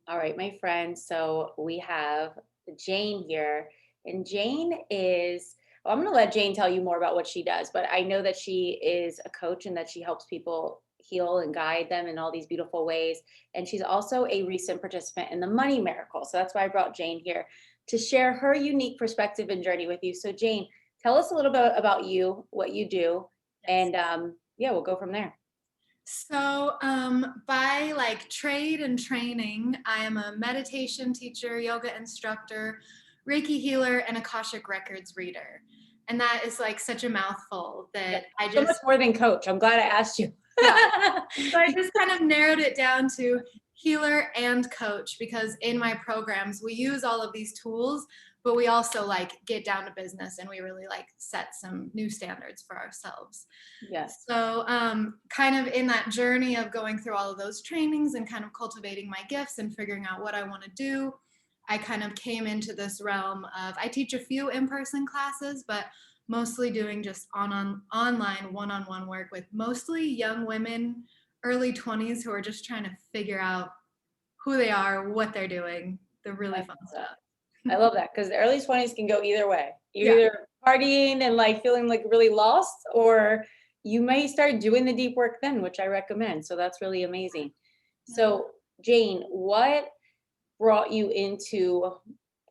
All right, my friend. So we have Jane here, and Jane is, well, I'm going to let Jane tell you more about what she does, but I know that she is a coach and that she helps people heal and guide them in all these beautiful ways. And she's also a recent participant in the Money Miracle. So that's why I brought Jane here to share her unique perspective and journey with you. So, Jane, tell us a little bit about you, what you do, Yes. and yeah, we'll go from there. By like trade and training, I am a meditation teacher, yoga instructor, Reiki healer, and Akashic Records reader. And that is like such a mouthful Yeah, that I so much just, more than coach. I'm glad I asked you. yeah. So I just kind of narrowed it down to healer and coach because in my programs, we use all of these tools, but we also like get down to business and we really like set some new standards for ourselves. Yes. Kind of in that journey of going through all of those trainings and kind of cultivating my gifts and figuring out what I want to do, I kind of came into this realm of I teach a few in-person classes, but mostly doing just online one-on-one work with mostly young women, early 20s who are just trying to figure out who they are, what they're doing, the I really love fun that. stuff. I love that because the early 20s can go either way. You're Yeah. either partying and like feeling like really lost, or you may start doing the deep work then, which I recommend. So that's really amazing. Yeah. So, Jane, what brought you into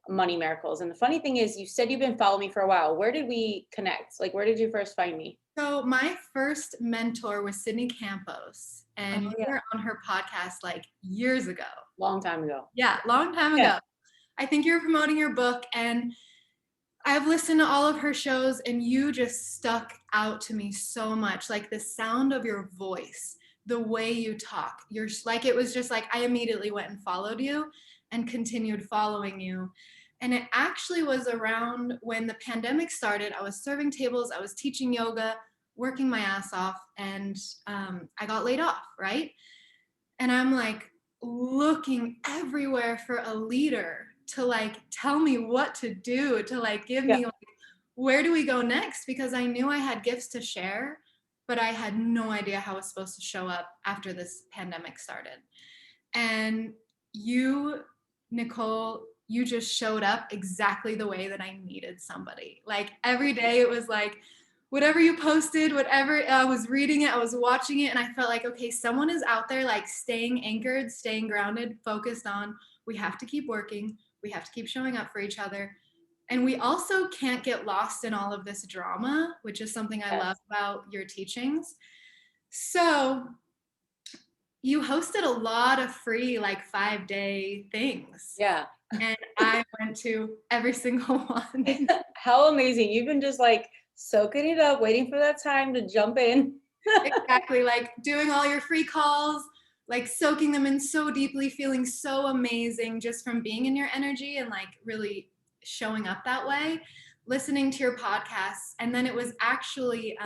Money Miracles? And the funny thing is, you said you've been following me for a while. Where did we connect? Like, where did you first find me? So my first mentor was Sydney Campos, Oh, and you yeah. were on her podcast like years ago. Long time ago. Yeah, long time Yeah. ago. I think you were promoting your book, and I've listened to all of her shows, and you just stuck out to me so much. Like the sound of your voice, the way you talk. You're like, it was just like I immediately went and followed you and continued following you. And it actually was around when the pandemic started. I was serving tables, I was teaching yoga, working my ass off, and I got laid off, right? And I'm like looking everywhere for a leader to like tell me what to do, to like give Yeah. me like, where do we go next? Because I knew I had gifts to share, but I had no idea how I was supposed to show up after this pandemic started. And you, Nicole, you just showed up exactly the way that I needed somebody. Like every day it was like, whatever you posted, whatever I was reading it, I was watching it, and I felt like, okay, someone is out there like staying anchored, staying grounded, focused on we have to keep working, we have to keep showing up for each other. And we also can't get lost in all of this drama, which is something I love Yes. about your teachings. So you hosted a lot of free like 5-day things. Yeah. And I went to every single one. How amazing. You've been just like soaking it up, waiting for that time to jump in. Exactly, like doing all your free calls, like soaking them in so deeply, feeling so amazing just from being in your energy and like really showing up that way, listening to your podcasts. And then it was actually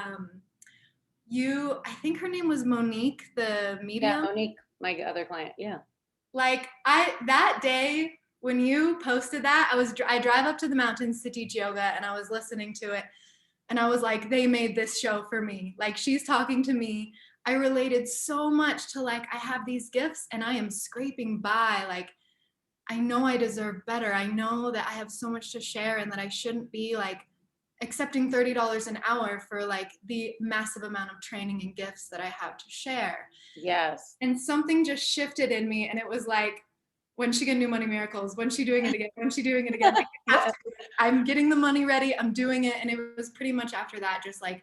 I think her name was Monique, the Yeah, medium. Monique, my other client. Yeah. Like that day when you posted that, I drive up to the mountains to teach yoga and I was listening to it and I was like, they made this show for me. Like she's talking to me. I related so much to like I have these gifts and I am scraping by. Like I know I deserve better. I know that I have so much to share and that I shouldn't be like accepting $30 an hour for like the massive amount of training and gifts that I have to share. Yes. And something just shifted in me and it was like, when's she gonna do Money Miracles? When's she doing it again? When's she doing it again? Like, I have Yeah. to. I'm getting the money ready. I'm doing it. And it was pretty much after that, just like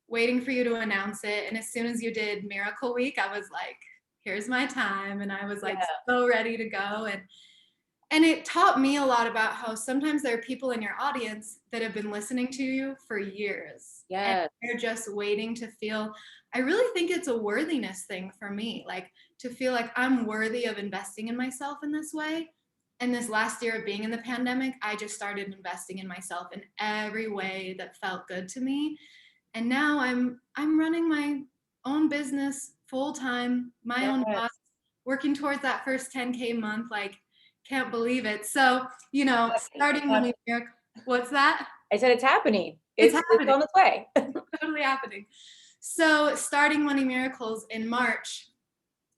waiting for you to announce it. And as soon as you did Miracle Week, I was like, here's my time. And I was like Yeah. so ready to go. And it taught me a lot about how sometimes there are people in your audience that have been listening to you for years and Yes. they're just waiting to feel. I really think it's a worthiness thing for me, like to feel like I'm worthy of investing in myself in this way. And this last year of being in the pandemic, I just started investing in myself in every way that felt good to me. And now I'm running my own business full time, my own boss, Yes. working towards that first 10K month. Like, can't believe it. So, It's starting Money happening. Miracle, what's that? I said it's happening. It's It's happening, on its way. totally happening. So, starting Money Miracles in March,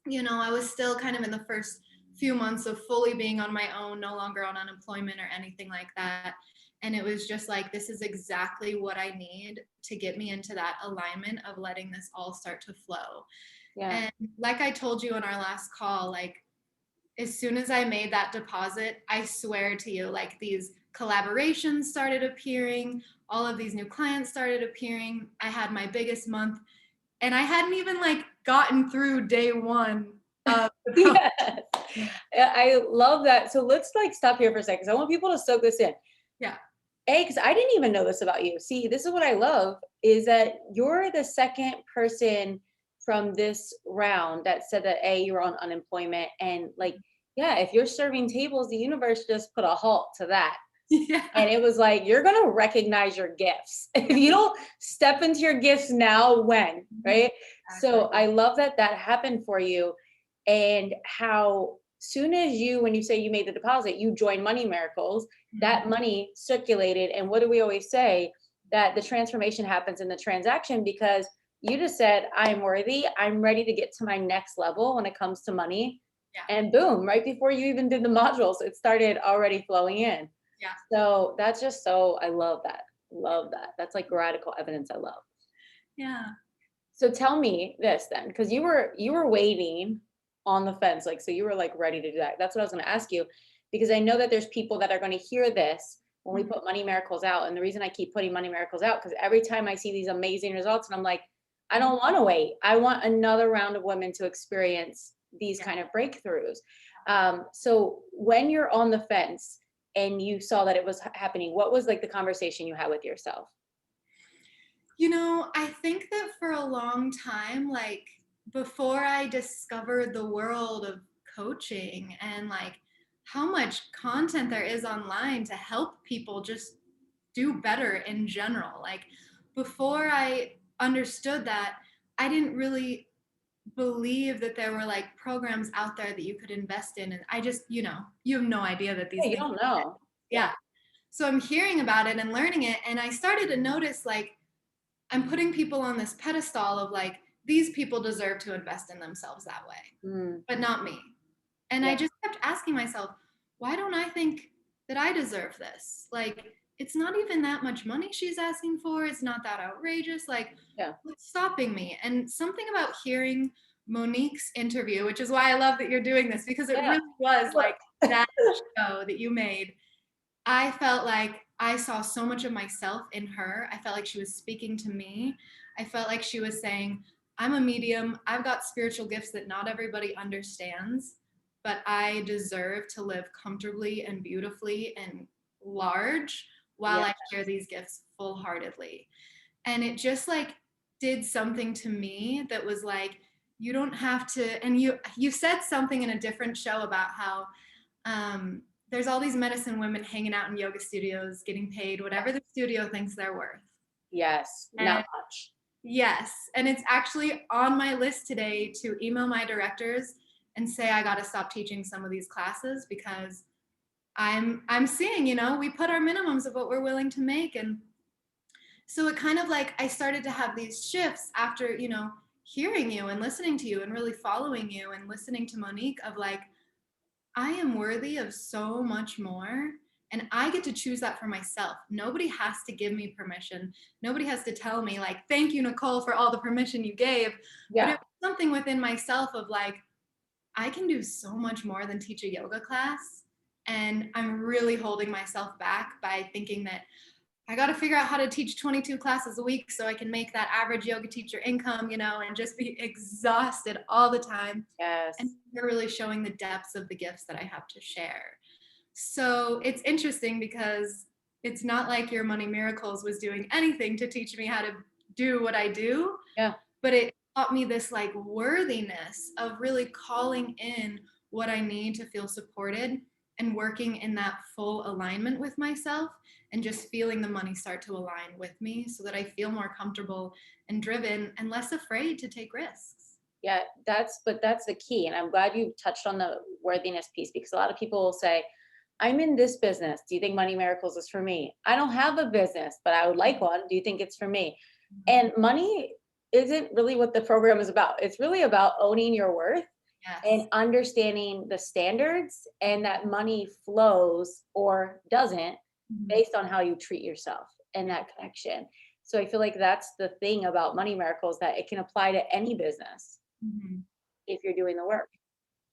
I was still kind of in the first few months of fully being on my own, no longer on unemployment or anything like that. And it was just like, this is exactly what I need to get me into that alignment of letting this all start to flow. Yeah. And like I told you on our last call, like as soon as I made that deposit, I swear to you, like these collaborations started appearing, all of these new clients started appearing. I had my biggest month, and I hadn't even like gotten through day one of the program. Yes. I love that. So let's like stop here for a second, 'cause I want people to soak this in. Yeah. Because I didn't even know this about you. See, this is what I love is that you're the second person from this round that said that you're on unemployment, and like, yeah, if you're serving tables, the universe just put a halt to that. Yeah. And it was like, you're gonna recognize your gifts. If you don't step into your gifts now, when, right? So Exactly. I love that that happened for you, and how soon as you, when you say you made the deposit, you joined Money Miracles, Mhm. that money circulated. And what do we always say? That the transformation happens in the transaction, because you just said, I'm worthy, I'm ready to get to my next level when it comes to money. Yeah. And boom, right before you even did the modules, it started already flowing in. Yeah. So that's just so, I love that. Love that. That's like radical evidence I love. Yeah. So tell me this then, because you were waiting on the fence, like, so you were like ready to do that. That's what I was going to ask you, because I know that there's people that are going to hear this when we Mhm. put Money Miracles out. And the reason I keep putting Money Miracles out, because every time I see these amazing results, and I'm like, I don't want to wait. I want another round of women to experience these Yeah. kind of breakthroughs. So when you're on the fence and you saw that it was happening, what was like the conversation you had with yourself? You know, I think that for a long time, like before I discovered the world of coaching and like how much content there is online to help people just do better in general, like before I understood that, I didn't really believe that there were like programs out there that you could invest in. And I just, you have no idea that these Yeah, you things, don't know. Yeah. yeah. So I'm hearing about it and learning it. And I started to notice like, I'm putting people on this pedestal of like, these people deserve to invest in themselves that way, Mm, but not me. And I yeah. just kept asking myself, why don't I think that I deserve this? Like, it's not even that much money she's asking for. It's not that outrageous. Like, Yeah. what's stopping me? And something about hearing Monique's interview, which is why I love that you're doing this, because it Yeah. really was Look. like that show that you made. I felt like I saw so much of myself in her. I felt like she was speaking to me. I felt like she was saying, I'm a medium. I've got spiritual gifts that not everybody understands, but I deserve to live comfortably and beautifully and large while Yeah. I share these gifts full heartedly. And it just like did something to me that was like, you don't have to, and you said something in a different show about how there's all these medicine women hanging out in yoga studios, getting paid whatever the studio thinks they're worth. Yes. Not And much. yes, and it's actually on my list today to email my directors and say I got to stop teaching some of these classes because I'm seeing, we put our minimums of what we're willing to make, and so it kind of like I started to have these shifts after, hearing you and listening to you and really following you and listening to Monique of like, I am worthy of so much more. And I get to choose that for myself. Nobody has to give me permission. Nobody has to tell me, like, thank you, Nicole, for all the permission you gave. But Yeah. it was something within myself of like, I can do so much more than teach a yoga class. And I'm really holding myself back by thinking that I got to figure out how to teach 22 classes a week so I can make that average yoga teacher income, and just be exhausted all the time. And Yes. you're really showing the depths of the gifts that I have to share. So it's interesting because it's not like your Money Miracles was doing anything to teach me how to do what I do, Yeah. but it taught me this like worthiness of really calling in what I need to feel supported and working in that full alignment with myself and just feeling the money start to align with me so that I feel more comfortable and driven and less afraid to take risks. Yeah. But that's the key. And I'm glad you touched on the worthiness piece, because a lot of people will say, I'm in this business. Do you think Money Miracles is for me? I don't have a business, but I would like one. Do you think it's for me? And money isn't really what the program is about. It's really about owning your worth Yes. and understanding the standards and that money flows or doesn't Mhm. based on how you treat yourself and Yeah. that connection. So I feel like that's the thing about Money Miracles, that it can apply to any business Mhm. if you're doing the work.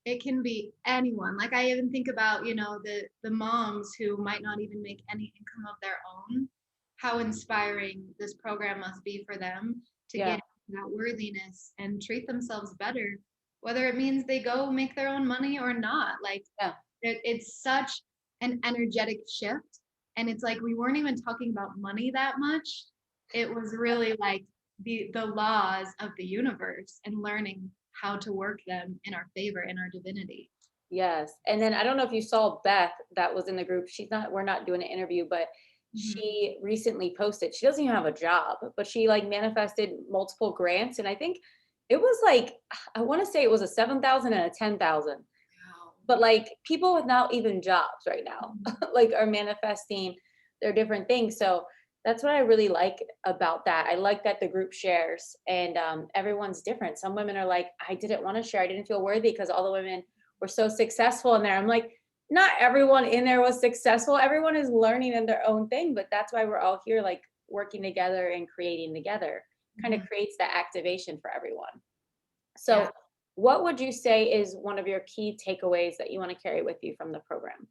It can be anyone. Like I even think about, the moms who might not even make any income of their own, how inspiring this program must be for them to Yeah. get that worthiness and treat themselves better, whether it means they go make their own money or not. Like Yeah. it's such an energetic shift. And it's like we weren't even talking about money that much. It was really like the laws of the universe and learning how to work them in our favor, in our divinity. Yes. And then I don't know if you saw Beth that was in the group. We're not doing an interview, but Mhm. she recently posted, she doesn't even have a job, but she like manifested multiple grants. And I think it was like, I want to say it was a 7,000 and a 10,000. Wow. But like people without even jobs right now, Mhm. like are manifesting their different things. So that's what I really like about that. I like that the group shares, and everyone's different. Some women are like, I didn't want to share. I didn't feel worthy because all the women were so successful in there. I'm like, not everyone in there was successful. Everyone is learning in their own thing, but that's why we're all here, like working together and creating together. Kind of Mhm. creates that activation for everyone. Yeah. So, what would you say is one of your key takeaways that you want to carry with you from the program?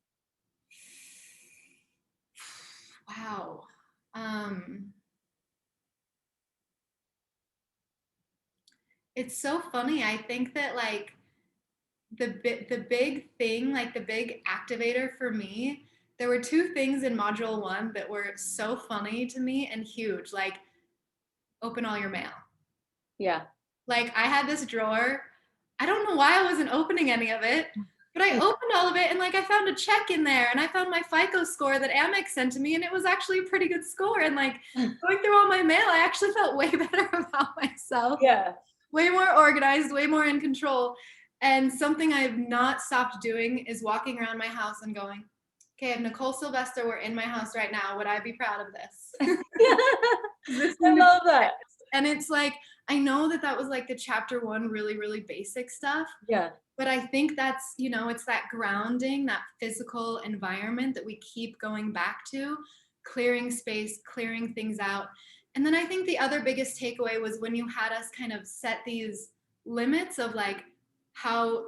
Wow. Um, it's so funny. I think that like the big thing, like the big activator for me, there were two things in module 1 that were so funny to me and huge. Like open all your mail. Yeah. Like I had this drawer. I don't know why I wasn't opening any of it, but I opened all of it and like I found a check in there and I found my FICO score that Amex sent to me and it was actually a pretty good score. And like going through all my mail, I actually felt way better about myself, Yeah. way more organized, way more in control. And something I've not stopped doing is walking around my house and going, okay, if Nicole Sylvester were in my house right now, would I be proud of this? Does this I need to be love that. fixed? And it's like, I know that that was like the chapter 1, really, really basic stuff. Yeah. But I think that's, it's that grounding, that physical environment that we keep going back to, clearing space, clearing things out. And then I think the other biggest takeaway was when you had us kind of set these limits of like how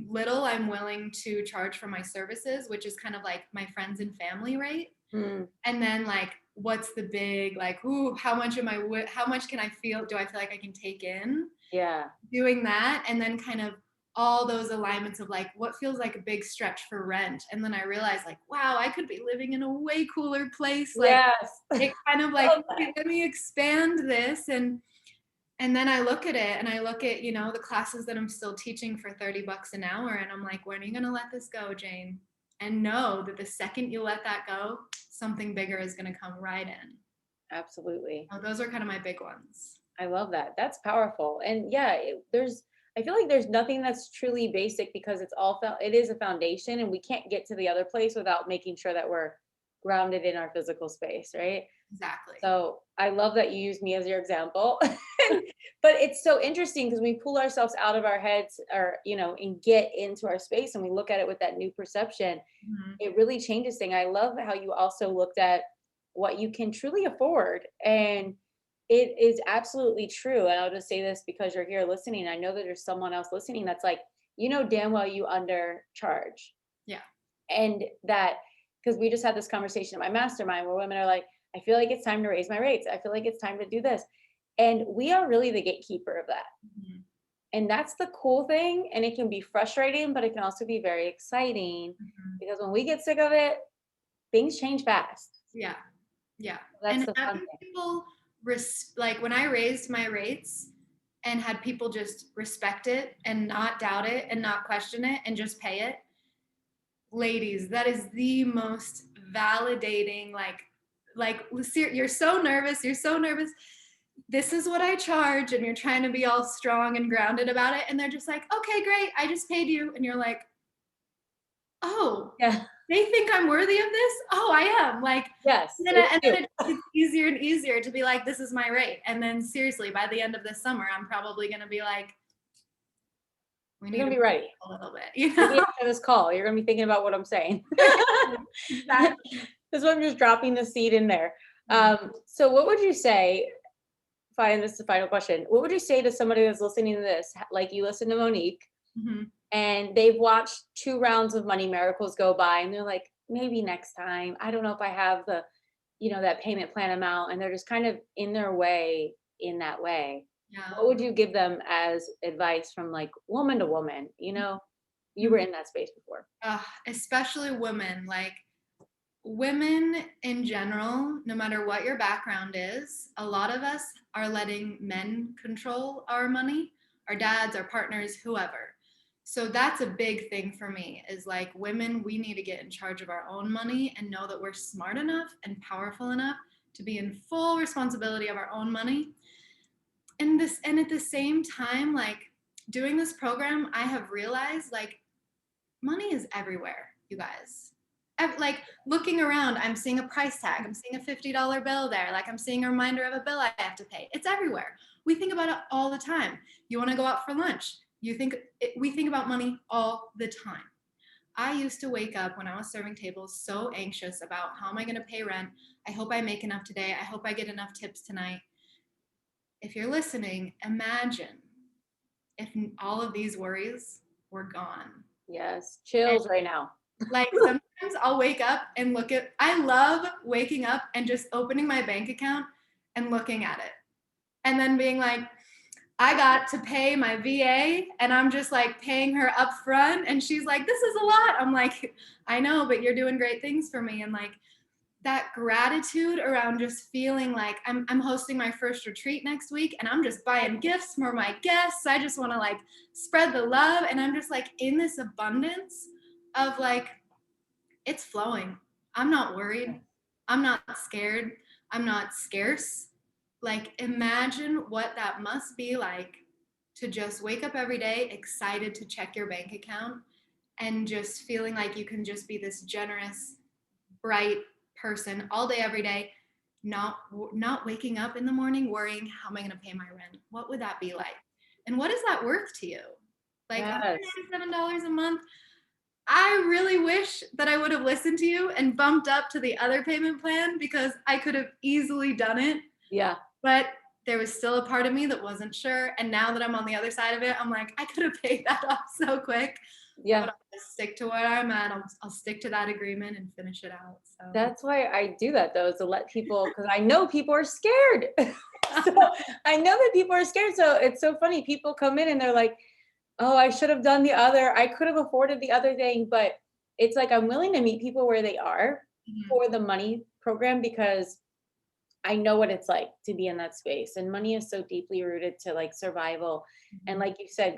little I'm willing to charge for my services, which is kind of like my friends and family rate. Mm, And then like what's the big like, ooh, how much am I how much can I feel, do I feel like I can take in? yeah. Doing that, and then kind of all those alignments of like what feels like a big stretch for rent, and then I realized like, wow, I could be living in a way cooler place. Like Yes. it kind of like, Love okay, that. let me expand this. And then I look at it and I look at, the classes that I'm still teaching for 30 bucks an hour, and I'm like, when are you going to let this go, Jane? And know that the second you let that go, something bigger is going to come right in. Absolutely. So those are kind of my big ones. I love that. That's powerful. And yeah, I feel like there's nothing that's truly basic because it is a foundation, and we can't get to the other place without making sure that we're grounded in our physical space, right? Exactly. So I love that you use me as your example. But it's so interesting because we pull ourselves out of our heads, or, and get into our space, and we look at it with that new perception. Mhm. It really changes things. I love how you also looked at what you can truly afford. And it is absolutely true. And I'll just say this because you're here listening. I know that there's someone else listening that's like, damn well you undercharge. Yeah. And that, because we just had this conversation at my mastermind where women are like, I feel like it's time to raise my rates. I feel like it's time to do this. And we are really the gatekeeper of that. Mhm. And that's the cool thing. And it can be frustrating, but it can also be very exciting Mhm. because when we get sick of it, things change fast. Yeah. Yeah. That's And the fun having thing. people like when I raised my rates and had people just respect it and not doubt it and not question it and just pay it, ladies, that is the most validating, like you're so nervous, you're so nervous. This is what I charge, and you're trying to be all strong and grounded about it. And they're just like, okay, great, I just paid you. And you're like, oh, Yeah. they think I'm worthy of this? Oh, I am. Like, Yes. and then, It's and you. then it gets easier and easier to be like, this is my rate. And then seriously, by the end of this summer, I'm probably going to be like, We You're need gonna to be ready. a little bit, you Maybe know? after this call, you're gonna be thinking about what I'm saying. Exactly. That's why I'm just dropping the seed in there. Yeah. So what would you say, fine, this is the final question. What would you say to somebody that's listening to this? Like you listen to Monique Mhm. and they've watched 2 rounds of Money Miracles go by and they're like, maybe next time. I don't know if I have the, that payment plan amount, and they're just kind of in their way in that way. Yeah. What would you give them as advice from like woman to woman? You were Mhm. in that space before. Especially women, like women in general, no matter what your background is, a lot of us are letting men control our money, our dads, our partners, whoever. So that's a big thing for me is like women, we need to get in charge of our own money and know that we're smart enough and powerful enough to be in full responsibility of our own money. And at the same time, like doing this program, I have realized like money is everywhere, you guys. Like looking around, I'm seeing a price tag. I'm seeing a $50 bill there. Like I'm seeing a reminder of a bill I have to pay. It's everywhere. We think about it all the time. You want to go out for lunch. We think about money all the time. I used to wake up when I was serving tables so anxious about how am I going to pay rent? I hope I make enough today. I hope I get enough tips tonight. If you're listening, imagine if all of these worries were gone. Yes, And chills right now. like sometimes I'll wake up and I love waking up and just opening my bank account and looking at it. And then being like, I got to pay my VA and I'm just like paying her up front. And she's like, this is a lot. I'm like, I know, but you're doing great things for me. And like that gratitude around just feeling like I'm hosting my first retreat next week and I'm just buying gifts for my guests. I just want to like spread the love. And I'm just like in this abundance of like, it's flowing. I'm not worried. I'm not scared. I'm not scarce. Like, imagine what that must be like to just wake up every day excited to check your bank account and just feeling like you can just be this generous, bright person all day, every day, not waking up in the morning worrying, how am I going to pay my rent? What would that be like? And what is that worth to you? Like Yes. $187 a month. I really wish that I would have listened to you and bumped up to the other payment plan because I could have easily done it. Yeah. But there was still a part of me that wasn't sure. And now that I'm on the other side of it, I'm like, I could have paid that off so quick. Yeah. But I'll just stick to where I'm at. I'll stick to that agreement and finish it out. So That's why I do that though, is to let people, because I know people are scared. So I know that people are scared. So it's so funny. People come in and they're like, oh, I should have done the other. I could have afforded the other thing. But it's like I'm willing to meet people where they are Mhm. for the money program because I know what it's like to be in that space. And money is so deeply rooted to like survival. And Mhm. like you said,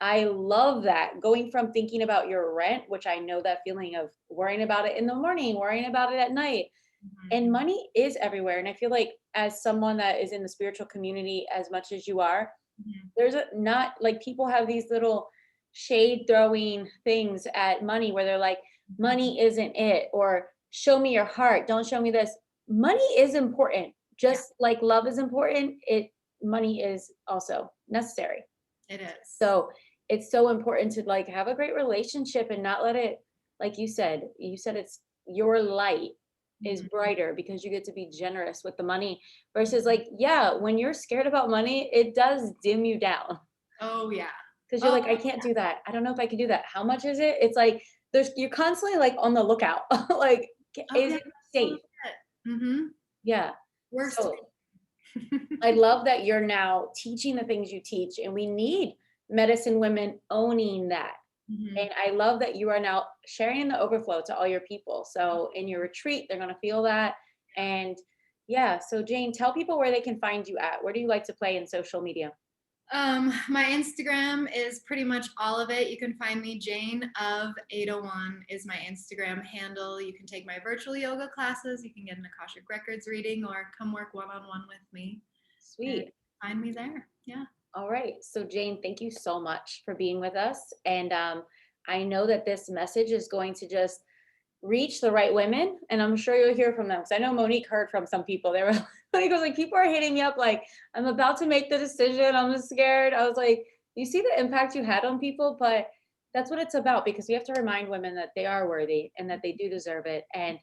I love that, going from thinking about your rent, which I know that feeling of worrying about it in the morning, worrying about it at night. Mhm. And money is everywhere. And I feel like as someone that is in the spiritual community as much as you are, Mhm. there's not like people have these little shade throwing things at money where they're like, Mhm. money isn't it, or show me your heart, don't show me this. Money is important, Yeah, just like love is important. Money is also necessary. it is. So it's so important to like have a great relationship and not let it, like you said it's your light is Mhm. brighter because you get to be generous with the money versus like, yeah, when you're scared about money, it does dim you down Oh yeah. because you're Oh like, I can't do that. I don't know if I can do that. How much is it? It's like you're constantly like on the lookout. Like, oh is yeah. it So safe? mm-hmm. Yeah. Worst. So I love that you're now teaching the things you teach, and we need medicine women owning that. Mhm. And I love that you are now sharing the overflow to all your people. So in your retreat, they're going to feel that. And yeah, so Jane, tell people where they can find you at. Where do you like to play in social media? My Instagram is pretty much all of it. You can find me Jane of 801 is my Instagram handle. You can take my virtual yoga classes. You can get an Akashic Records reading or come work one-on-one with me and Sweet. find me there. Yeah. All right. So Jane, thank you so much for being with us. And I know that this message is going to just reach the right women, and I'm sure you'll hear from them. Because I know Monique heard from some people. They were like, people are hitting me up like, I'm about to make the decision. I'm just scared. I was like, you see the impact you had on people, but that's what it's about because we have to remind women that they are worthy and that they do deserve it. And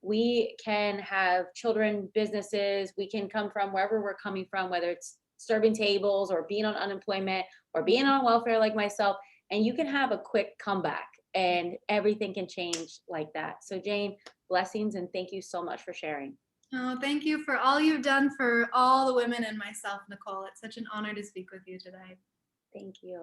we can have children, businesses, we can come from wherever we're coming from, whether it's serving tables or being on unemployment or being on welfare like myself, and you can have a quick comeback and everything can change like that. So, Jane, blessings and thank you so much for sharing. Oh, thank you for all you've done for all the women and myself, Nicole. It's such an honor to speak with you today. Thank you.